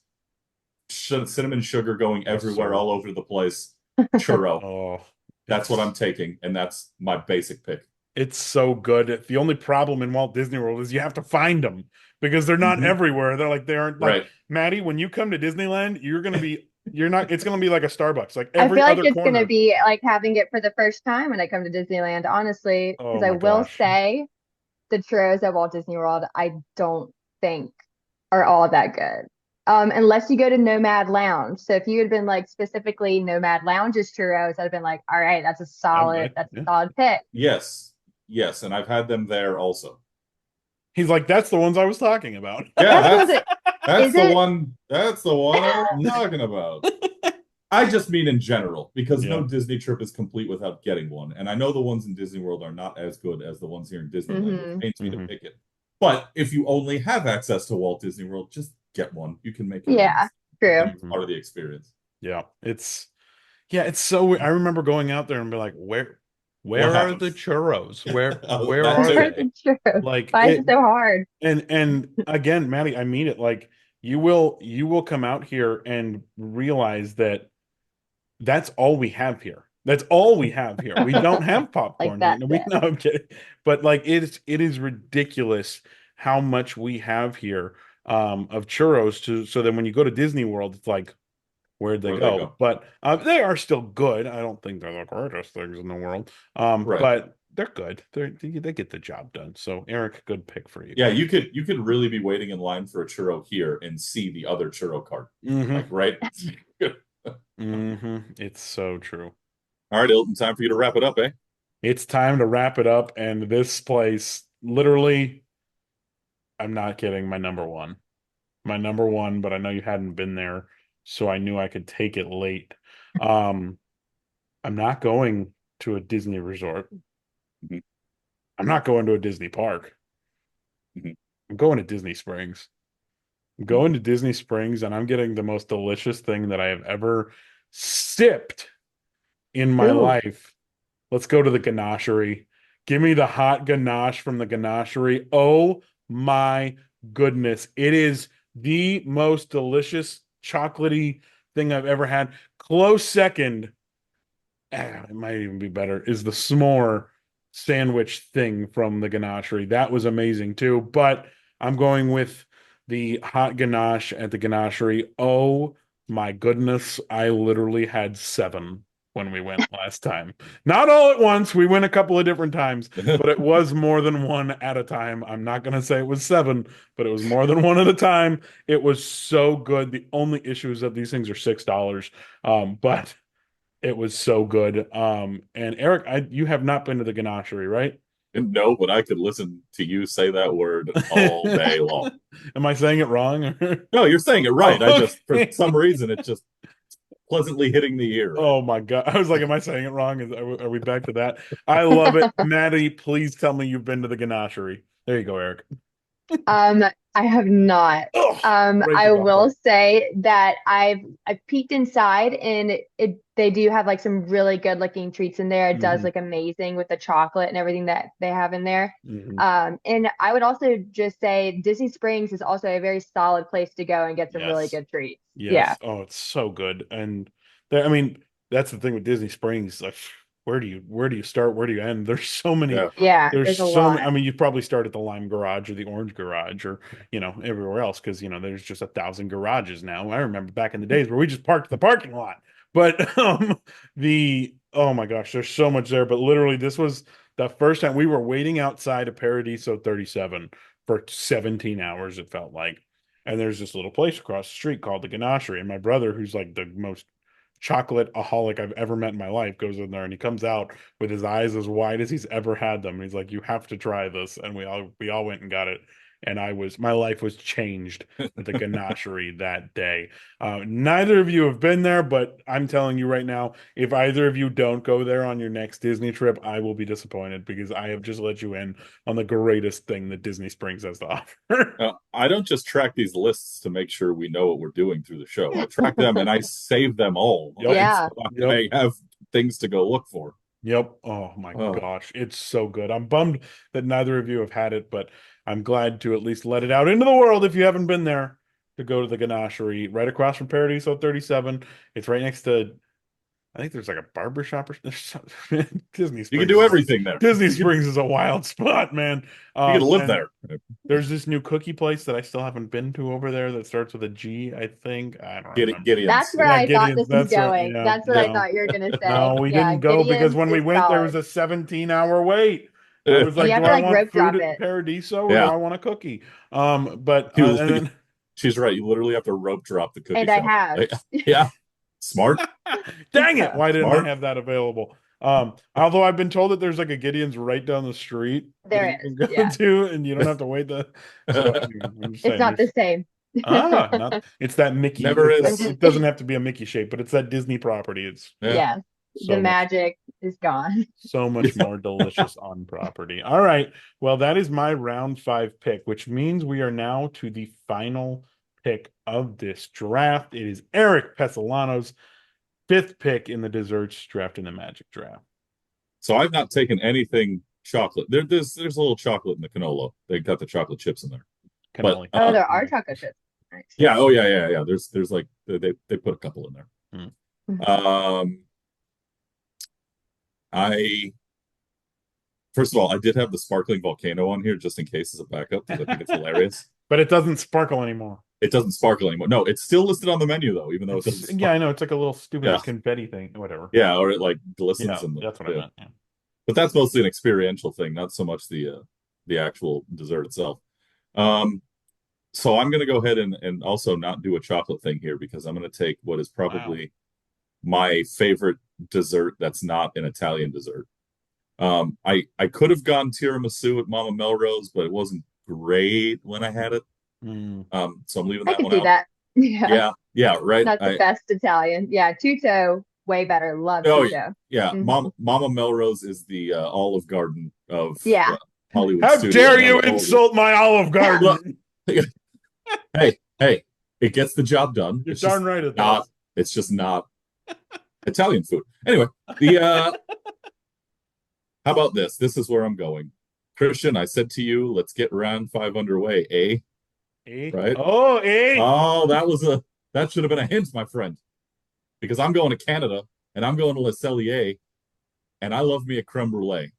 cinnamon sugar going Yes, everywhere, sir. all over the place. Churro. Oh, That's what I'm taking, and that's my basic pick. it's so good. The only problem in Walt Disney World is you have to find them because they're not Mhm. everywhere. They aren't like Right. Maddie, when you come to Disneyland, you're not, it's gonna be like a Starbucks, like I every feel like other it's gonna corner. be like having it for the first time when I come to Disneyland, honestly, Oh because I my will gosh. say the churros at Walt Disney World, I don't think are all that good. Unless you go to Nomad Lounge. So if you had been like specifically Nomad Lounge's churros, I'd have been like, all right, that's a Yeah. solid pick. Yes. Yes, and I've had them there also. He's like, that's the ones I was talking about. Yeah, That's what it that's is the it. one. That's the one I was talking about. I just mean in general, because no Yeah. Disney trip is complete without getting one. And I know the ones in Disney World are not as good as the ones here in Disneyland, which Hmm. pains me to Mhm. pick it. But if you only have access to Walt Disney World, just get one. You can make your own. Yeah, true. It's part of the experience. Yeah. It's so weird. I remember going out there and be like, What where are happened? the churros? Where That are too. Where's they? the churros? Like Why is it it so hard? and again, Maddie, I mean it. Like you will come out here and realize that that's all we have here. That's all we have here. We don't have Like popcorn here. that's No, it. no, I'm kidding. But like it is ridiculous how much we have here of churros so then when you go to Disney World, it's like, where'd they Where they go? go. But they are still good. I don't think they're the greatest things in the world. Right. But they're good. They get the job done. So Eric, good pick for you. Yeah, you could really be waiting in line for a churro here and see the other churro cart. Like Mm-hmm. right. Mm-hmm. It's so true. All right, Ilton, time for you to wrap it up, eh? It's time to wrap it up. And this place, literally, I'm not kidding, my number one. My number one, but I know you hadn't been there, so I knew I could take it late. Um, I'm not going to a Disney resort. Mhm. I'm not going to a Disney park. Mhm. I'm going to Disney Springs. I'm going to Disney Springs, and I'm getting the most delicious thing that I have ever sipped in my Ooh. life. Let's go to the ganachery. Give me the hot ganache from the ganachery. Oh my goodness. It is the most delicious chocolatey thing I've ever had. Close second, it might even be better, is the s'more sandwich thing from the ganachery. That was amazing too. But I'm going with the hot ganache at the ganachery. Oh my goodness. I literally had 7. when we went last time. Not all at once. We went a couple of different times, but it was more than one at a time. I'm not going to say it was 7, but it was more than one at a time. It was so good. The only issue is that these things are $6. But it was so good. And Eric, you have not been to the Ganachery, right? No, but I could listen to you say that word all day long. Am I saying it wrong? No, you're saying it right. Oh, I just, for okay. some reason, it just pleasantly hitting the ear. Right? Oh my God. I was like, am I saying it wrong? Are we back to that? I love it. Maddie, please tell me you've been to the Ganachery. There you go, Eric. I have not. Oh, right I to that will part. say that I've peeked inside and they do have like some really good looking treats in there. It does Mhm, look amazing with the chocolate and everything that they have in there. mhm. And I would also just say Disney Springs is also a very solid place to go and get some really Yes. good treats. Yeah. Yes. Oh, it's so good. And there, I mean, that's the thing with Disney Springs. Like, where do you start? Where do you end? There's so many. Yeah. Yeah, There's there's a so many. lot. I mean, you probably start at the Lime Garage or the Orange Garage or everywhere else because there's just 1,000 garages now. I remember back in the days where we just parked the parking lot. But the oh my gosh, there's so much there. But literally, this was the first time we were waiting outside of Paradiso 37 for 17 hours. It felt like. And there's this little place across the street called the Ganachery. And my brother, who's like the most chocolate-aholic I've ever met in my life, goes in there and he comes out with his eyes as wide as he's ever had them. And he's like, "You have to try this." And we all went and got it. And my life was changed at the Ganachery that day. Neither of you have been there, but I'm telling you right now, if either of you don't go there on your next Disney trip, I will be disappointed because I have just let you in on the greatest thing that Disney Springs has to offer. I don't just track these lists to make sure we know what we're doing through the show. I track them and I save them all. Yep. Right? So Yeah. Yep. I have things to go look for. Yep. Oh my Oh, gosh. It's so good. I'm bummed that neither of you have had it, but I'm glad to at least let it out into the world if you haven't been there to go to the Ganachery right across from Paradiso 37. It's right next to, I think there's like a barber shop or Disney you can Springs. do everything there. Disney Springs is a wild spot, man. You can live And there. there's this new cookie place that I still haven't been to over there that starts with a G, I think. I don't remember. That's Gideon's. where Yeah, I thought Gideon's. this was That's right. going. Yeah, That's what I no. thought you were gonna No, say. we Yeah, didn't go because Gideon's when we is went, there was solid. a 17-hour wait. I was You like, have do to I like want rope food drop at it. Paradiso or do Yeah. I want a cookie? But You, and then she's right. You literally have to rope drop the cookie And I shop. have. Yeah. Smart. dang it, why didn't I Smart. have that available? Although I've been told that there's like a Gideon's right down the street that There you is. can go Yeah. to and you don't have to wait so anyway, I'm just It's saying not the same. not it's that Mickey. Never I'm is. just It doesn't have to be a Mickey shape, but it's that Disney property. It's Yeah. yeah. The so much magic is gone. so much more delicious on property. All right. Well, that is my round 5 pick, which means we are now to the final pick of this draft. It is Eric Pesolano's 5th pick in the desserts draft in the Magic Draft. So I've not taken anything chocolate. There's a little chocolate in the canola. They got the chocolate chips in there. But Cannoli. Oh, there are chocolate chips. Nice. yeah, oh yeah. There's like they put a couple in there. Hmm. Um, I first of all, I did have the sparkling volcano on here just in case as a backup because I think it's hilarious. But it doesn't sparkle anymore. It doesn't sparkle anymore. No, it's still listed on the menu though, even though it doesn't. Yeah, I know. It's like a little stupid Yeah. confetti thing. Whatever. Yeah, or it like Yeah, glistens in that's what I meant. Yeah. But that's mostly an experiential thing, not so much the actual dessert itself. So I'm gonna go ahead and also not do a chocolate thing here because I'm gonna take what is probably my favorite dessert that's not an Italian dessert. I could have gone tiramisu at Mama Melrose, but it wasn't great when I had it. Mm. So I'm leaving I that can one see out. that. Yeah. Yeah, right. Not the best Italian. Yeah, Tutto, way better. Love Oh Tutto. yeah, Mhm. Mama Melrose is the Olive Garden of Yeah. Hollywood How studio. dare you insult my Olive Garden? Hey, it gets the job done. You're It's darn just right it not. does. It's just not Italian food. Anyway, the how about this? This is where I'm going. Christian, I said to you, let's get round 5 underway, eh? Eh? Right? Oh, eh? Oh, that should have been a hint, my friend. Because I'm going to Canada and I'm going to Le Cellier, and I love me a creme brulee.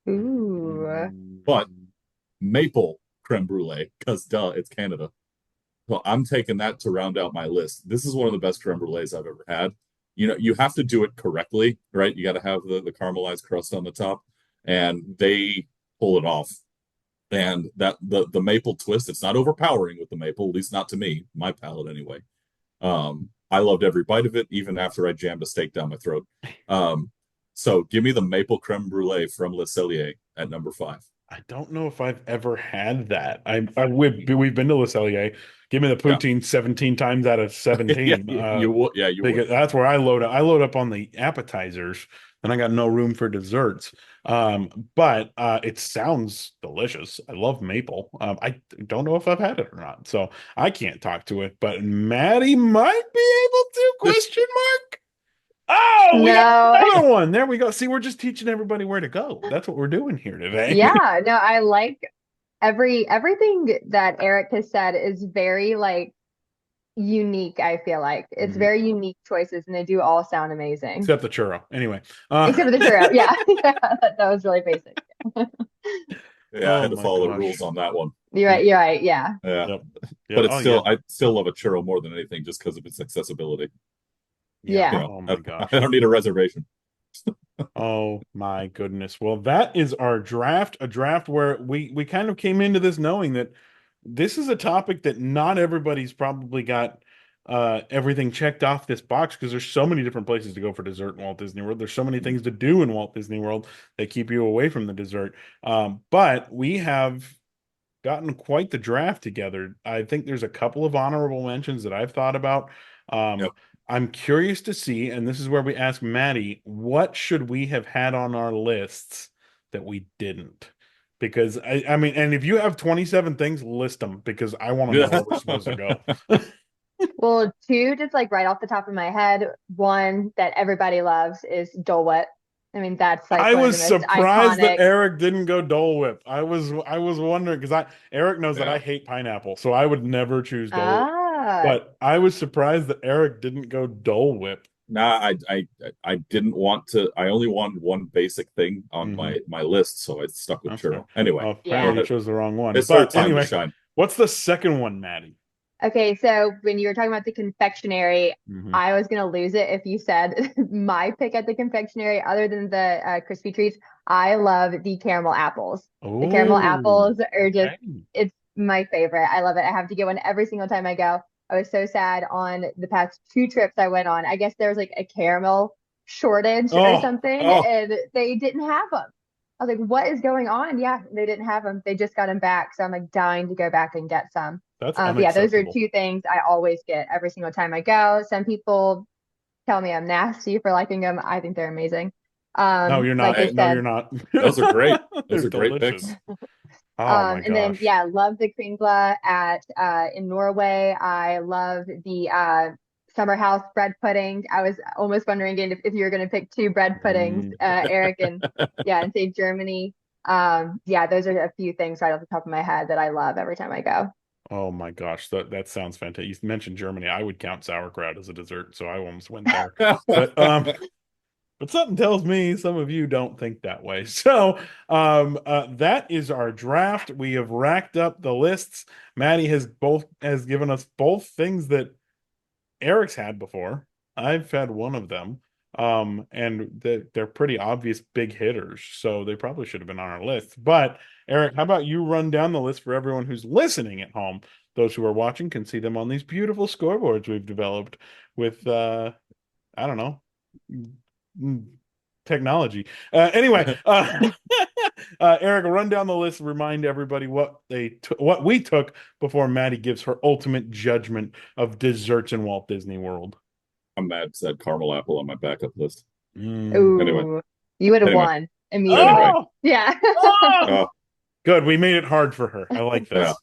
Ooh. But maple creme brulee, because duh, it's Canada. So I'm taking that to round out my list. This is one of the best creme brulees I've ever had. you have to do it correctly, right? You got to have the caramelized crust on the top, and they pull it off. And that the maple twist, it's not overpowering with the maple, at least not to me, my palate anyway. I loved every bite of it, even after I jammed a steak down my throat. So give me the maple creme brulee from Le Cellier at number 5. I don't know if I've ever had that. We've been to Le Cellier. Give me the poutine 17 times out of 17. You would. That's where I load up. I load up on the appetizers, and I got no room for desserts. But it sounds delicious. I love maple. I don't know if I've had it or not, so I can't talk to it. But Maddie might be able to? Question mark. Oh, we got another one. There we go. See, we're just teaching everybody where to go. That's what we're doing here today. Yeah, no, I like everything that Eric has said is very like unique. I feel like it's very unique choices, and they do all sound amazing. Except the churro. Anyway. Except for the churro. Yeah. That was really basic. Yeah, I had to follow the rules on that one. You're right. Yeah. Yep. But it's still, I still love a churro more than anything, just because of its accessibility. Yeah. Oh my gosh. I don't need a reservation. Oh my goodness. Well, that is our draft, a draft where we kind of came into this knowing that this is a topic that not everybody's probably got everything checked off this box, because there's so many different places to go for dessert in Walt Disney World. There's so many things to do in Walt Disney World that keep you away from the dessert. But we have gotten quite the draft together. I think there's a couple of honorable mentions that I've thought about. Yep. I'm curious to see, and this is where we ask Maddie, what should we have had on our lists that we didn't? Because I mean, and if you have 27 things, list them, because I want to know where we're supposed to go. Well, 2, just like right off the top of my head, 1 that everybody loves is Dole Whip. I mean, that's like I was surprised that iconic. Eric didn't go Dole Whip. I was wondering, because Eric knows that I hate pineapple, so I would never choose Dole Whip. But I was surprised that Eric didn't go Dole Whip. Nah, I didn't want to. I only wanted one basic thing on my list, so I stuck with churro. Anyway, apparently chose the wrong one. It's our time to shine. What's the second one, Maddie? Okay, so when you were talking about the confectionery, I was going to lose it if you said my pick at the confectionery, other than the crispy treats. I love the caramel apples. The caramel apples are just, it's my favorite. I love it. I have to get one every single time I go. I was so sad on the past 2 trips I went on. I guess there was like a caramel shortage or something, and they didn't have them. I was like, what is going on? Yeah, they didn't have them. They just got them back. So I'm like dying to go back and get some. That's yeah, those are 2 things I always get every single time I go. Some people tell me I'm nasty for liking them. I think they're amazing. No, you're not. Like no, you're not. Those are great. Those are great delicious. picks. Oh my and then gosh. love the kringle at in Norway. I love the summer house bread pudding. I was almost wondering again if you were going to pick 2 bread puddings, Eric, and say Germany. Those are a few things right off the top of my head that I love every time I go. Oh my gosh, that sounds fantastic. You mentioned Germany. I would count sauerkraut as a dessert, so I almost went there. But something tells me some of you don't think that way. So that is our draft. We have racked up the lists. Maddie has given us both things that Eric's had before. I've had one of them. And they're pretty obvious big hitters, so they probably should have been on our list. But Eric, how about you run down the list for everyone who's listening at home? Those who are watching can see them on these beautiful scoreboards we've developed with I don't know, technology. Anyway, Eric, run down the list. Remind everybody what we took before Maddie gives her ultimate judgment of desserts in Walt Disney World. I'm mad it's that caramel apple on my backup list. Ooh, anyway, you would have won immediately. Yeah. Good. We made it hard for her. I like this.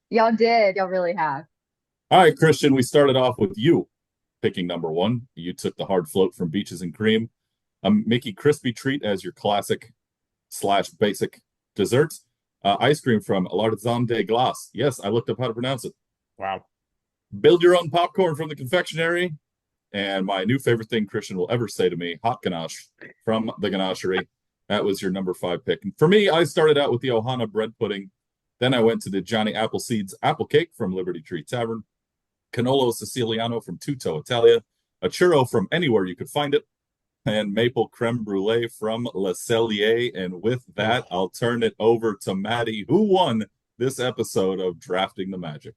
Y'all did. Y'all really have. All right, Christian, we started off with you picking number 1. You took the hard float from Beaches and Cream, a Mickey Crispy treat as your classic / basic dessert. Ice cream from L'Artisan de Glace. Yes, I looked up how to pronounce it. Wow. Build your own popcorn from the confectionery. And my new favorite thing Christian will ever say to me, hot ganache from the ganachery. That was your number 5 pick. And for me, I started out with the Ohana bread pudding. Then I went to the Johnny Appleseed's apple cake from Liberty Tree Tavern. Canolo Siciliano from Tutto Italia. a churro from anywhere you could find it, and maple creme brulee from Le Cellier. And with that, I'll turn it over to Maddie, who won this episode of Drafting the Magic.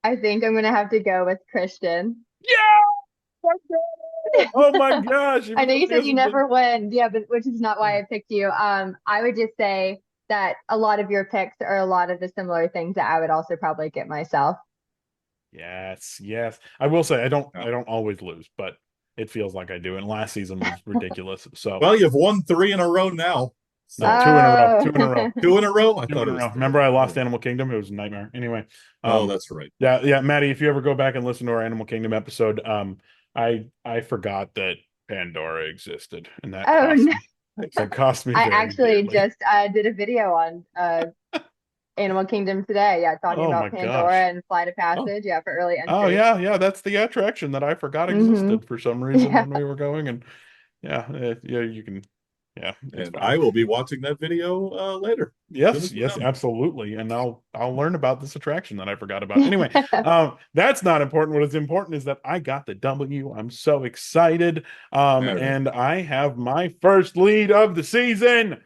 I think I'm gonna have to go with Christian. Yeah! Oh my gosh. I know you said you never win. Yeah, but which is not why I picked you. I would just say that a lot of your picks are a lot of the similar things that I would also probably get myself. Yes, yes. I will say I don't always lose, but it feels like I do. And last season was ridiculous. So Well, you've won 3 in a row now. So no, 2 in a row. 2 in a row. 2 in a row? I 2 thought in a it was row. 3. Remember I lost Animal Kingdom? It was a nightmare. Anyway. That's right. Yeah, Maddie, if you ever go back and listen to our Animal Kingdom episode, I forgot that Pandora existed, and that cost me I very actually dearly. just did a video on Animal Kingdom today. Yeah, talking about Pandora and Flight of Passage. Yeah, for early entry. Oh yeah, that's the attraction that I forgot existed for some reason when we were going, and you can. Yeah, and fine. I will be watching that video later. Yes, absolutely. And I'll learn about this attraction that I forgot about. Anyway, that's not important. What is important is that I got the W. I'm so excited. And I have my first lead of the season,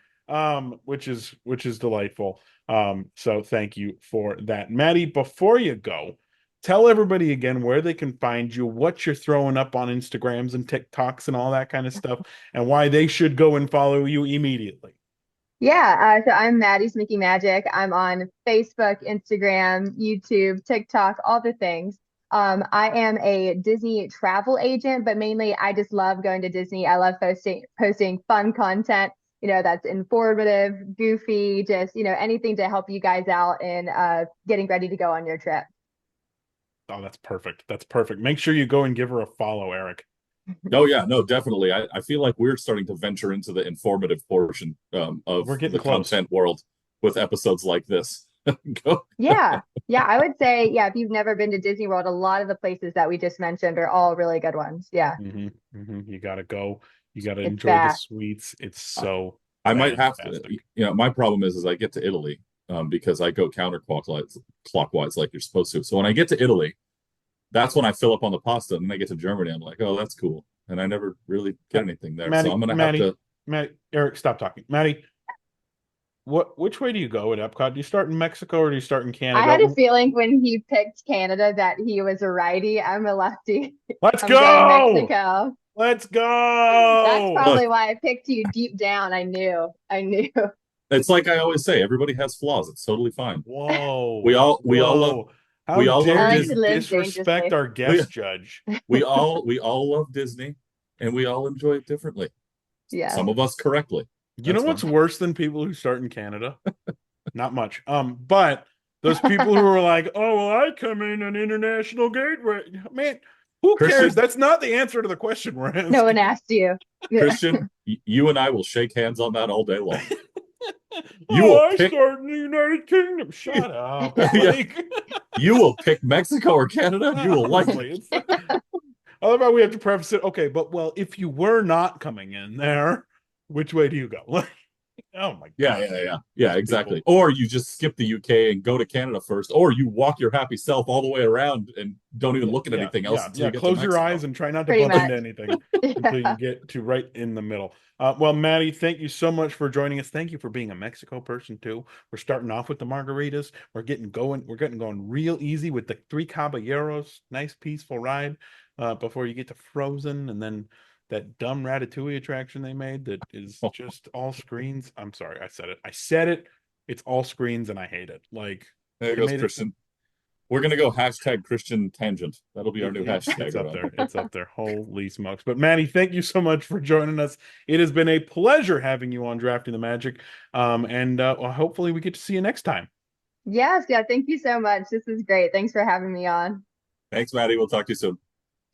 which is delightful. So thank you for that. Maddie, before you go, tell everybody again where they can find you, what you're throwing up on Instagrams and TikToks and all that kind of stuff, and why they should go and follow you immediately. Yeah, so I'm Maddie's Mickey Magic. I'm on Facebook, Instagram, YouTube, TikTok, all the things. I am a Disney travel agent, but mainly I just love going to Disney. I love posting fun content, that's informative, goofy, just, anything to help you guys out in getting ready to go on your trip. Oh, that's perfect. That's perfect. Make sure you go and give her a follow, Eric. Oh yeah, no, definitely. I feel like we're starting to venture into the informative portion of the content world with episodes like this. Yeah, I would say, if you've never been to Disney World, a lot of the places that we just mentioned are all really good ones. Yeah. You got to go. You got to enjoy the sweets. It's so I might have to, my problem is I get to Italy because I go counterclockwise like you're supposed to. So when I get to Italy, that's when I fill up on the pasta, and then I get to Germany. I'm like, oh, that's cool. And I never really get anything there. Maddie, so I'm going to have to. Eric, stop talking. Maddie, which way do you go at Epcot? Do you start in Mexico or do you start in Canada? I had a feeling when he picked Canada that he was a righty. I'm a lefty. Let's go! Mexico. Let's go! That's probably why I picked you deep down. I knew. It's like I always say, everybody has flaws. It's totally fine. Whoa. We all love. How dare you disrespect our guest judge? We all love Disney, and we all enjoy it differently. Yeah. Some of us correctly. You know what's worse than people who start in Canada? Not much. But those people who are like, oh, well, I come in an international gateway. Man, who cares? That's not the answer to the question we're asking. No one asked you. Christian, you and I will shake hands on that all day long. I start in the United Kingdom. Shut up. You will pick Mexico or Canada. You will like it. I love how we have to preface it. Okay, but if you were not coming in there, which way do you go? Oh my god. Yeah, exactly. People. Or you just skip the UK and go to Canada first, or you walk your happy self all the way around and don't even look at anything else until you get close to your eyes and try not to bump into anything until you get to right in the middle. Well, Maddie, thank you so much for joining us. Thank you for being a Mexico person too. We're starting off with the margaritas. We're getting going real easy with the 3 caballeros. Nice peaceful ride before you get to Frozen, and then that dumb Ratatouille attraction they made that is just all screens. I'm sorry, I said it. It's all screens, and I hate it. Like, there goes Christian. We're going to go #Christian Tangent. That'll be our new hashtag. It's up there. It's up there. Holy smokes. But Maddie, thank you so much for joining us. It has been a pleasure having you on Drafting the Magic. And hopefully we get to see you next time. Yes. Yeah. Thank you so much. This is great. Thanks for having me on. Thanks, Maddie. We'll talk to you soon.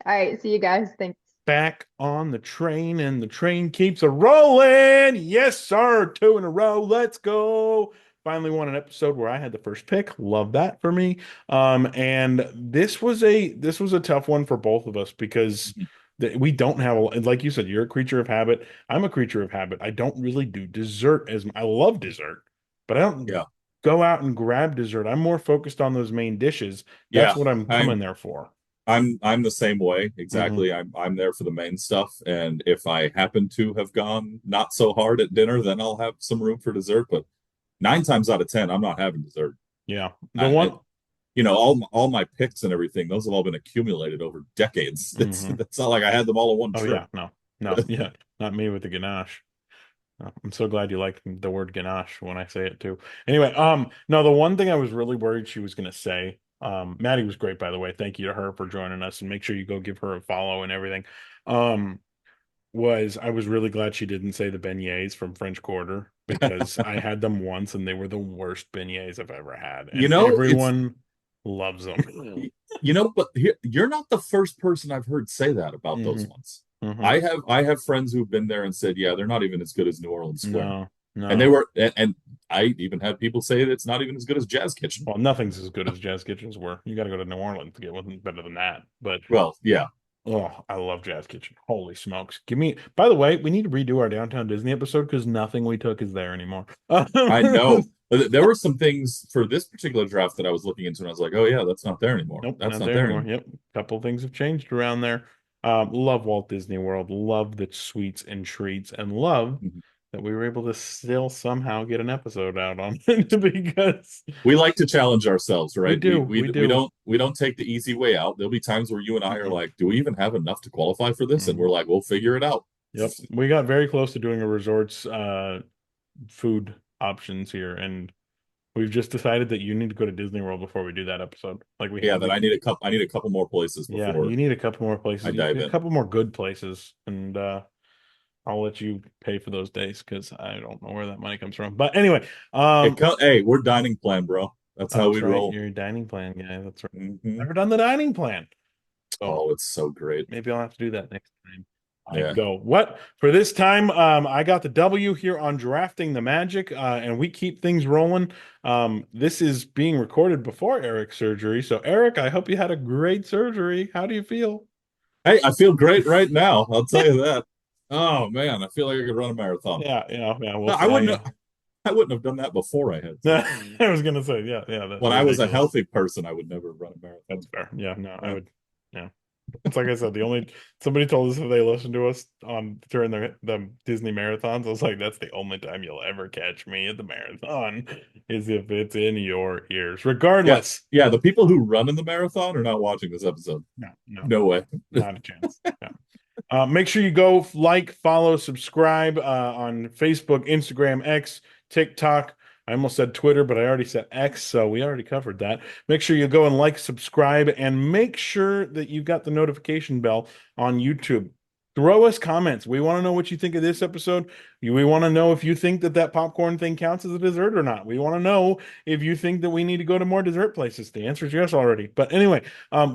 All right. See you guys. Thanks. Back on the train, and the train keeps a rolling. Yes, sir. 2 in a row. Let's go. Finally won an episode where I had the first pick. Love that for me. And this was a tough one for both of us because we don't have like you said, you're a creature of habit. I'm a creature of habit. I don't really do dessert I love dessert, but I don't go out and grab dessert. I'm more focused on those main dishes. That's what I'm coming there for. I'm the same way exactly. I'm there for the main stuff, and if I happen to have gone not so hard at dinner, then I'll have some room for dessert. But 9 times out of 10, I'm not having dessert. Yeah. The one, all my picks and everything, those have all been accumulated over decades. It's not like I had them all in one trip. Yeah, no, yeah, not me with the ganache. I'm so glad you like the word ganache when I say it too. Anyway, no, the one thing I was really worried she was going to say, Maddie was great, by the way. Thank you to her for joining us, and make sure you go give her a follow and everything. I was really glad she didn't say the beignets from French Quarter, because I had them once and they were the worst beignets I've ever had. And everyone loves them. But you're not the first person I've heard say that about those ones. I have friends who've been there and said, yeah, they're not even as good as New Orleans Square. No. And they were, and I even had people say that it's not even as good as Jazz Kitchen. Well, nothing's as good as Jazz Kitchens were. You got to go to New Orleans to get one better than that. But yeah. Oh, I love Jazz Kitchen. Holy smokes. By the way, we need to redo our Downtown Disney episode, because nothing we took is there anymore. I know. There were some things for this particular draft that I was looking into, and I was like, oh yeah, that's not there anymore. Nope, that's not there anymore. Yep. A couple things have changed around there. Love Walt Disney World. Love the sweets and treats, and love that we were able to still somehow get an episode out on it, because we like to challenge ourselves, right? We do. We don't take the easy way out. There'll be times where you and I are like, do we even have enough to qualify for this? And we're like, we'll figure it out. Yep. We got very close to doing a resort's food options here, and we've just decided that you need to go to Disney World before we do that episode. That I need a couple more places before. Yeah, you need a couple more places. A couple more good places, and I'll let you pay for those days, because I don't know where that money comes from. But anyway, hey, we're dining plan, bro. That's how we roll. You're a dining plan guy. That's right. Never done the dining plan. So, it's so great. Maybe I'll have to do that next time. What for this time? I got the W here on drafting the Magic, and we keep things rolling. This is being recorded before Eric's surgery. So Eric, I hope you had a great surgery. How do you feel? Hey, I feel great right now. I'll tell you that. Oh man, I feel like I could run a marathon. Yeah. I wouldn't have done that before I had. I was gonna say, yeah. When I was a healthy person, I would never run a marathon. That's fair. Yeah, no, I would. Yeah. It's like I said, somebody told us that they listened to us during the Disney marathons. I was like, that's the only time you'll ever catch me at the marathon, is if it's in your ears. Regardless. Yeah, the people who run in the marathon are not watching this episode. No way. Not a chance. Yeah. Make sure you go like, follow, subscribe on Facebook, Instagram, X, TikTok. I almost said Twitter, but I already said X, so we already covered that. Make sure you go and like, subscribe, and make sure that you've got the notification bell on YouTube. Throw us comments. We want to know what you think of this episode. We want to know if you think that popcorn thing counts as a dessert or not. We want to know if you think that we need to go to more dessert places. The answer is yes already. But anyway,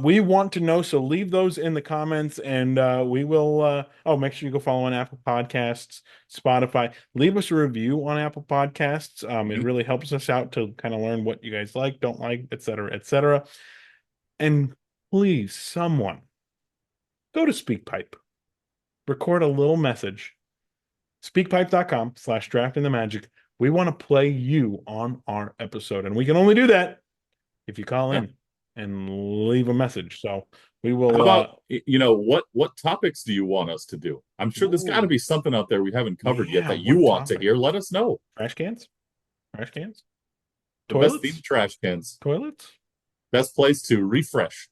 we want to know, so leave those in the comments, and we will make sure you go follow on Apple Podcasts, Spotify. Leave us a review on Apple Podcasts. It really helps us out to kind of learn what you guys like, don't like, etc., etc. And please, someone, go to SpeakPipe. Record a little message. Speakpipe.com/draftingthemagic. We want to play you on our episode, and we can only do that if you call in and leave a message. So we will. How about what topics do you want us to do? I'm sure there's got to be something out there we haven't covered yet that you want to hear. Let us know. Trash cans. The Toilets. best themed trash cans. Toilets. Best place to refresh.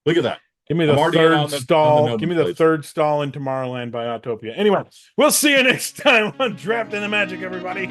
Look at that. Give me the third stall. Give me the third stall in Tomorrowland by Autopia. Anyway, we'll see you next time on Drafting the Magic, everybody.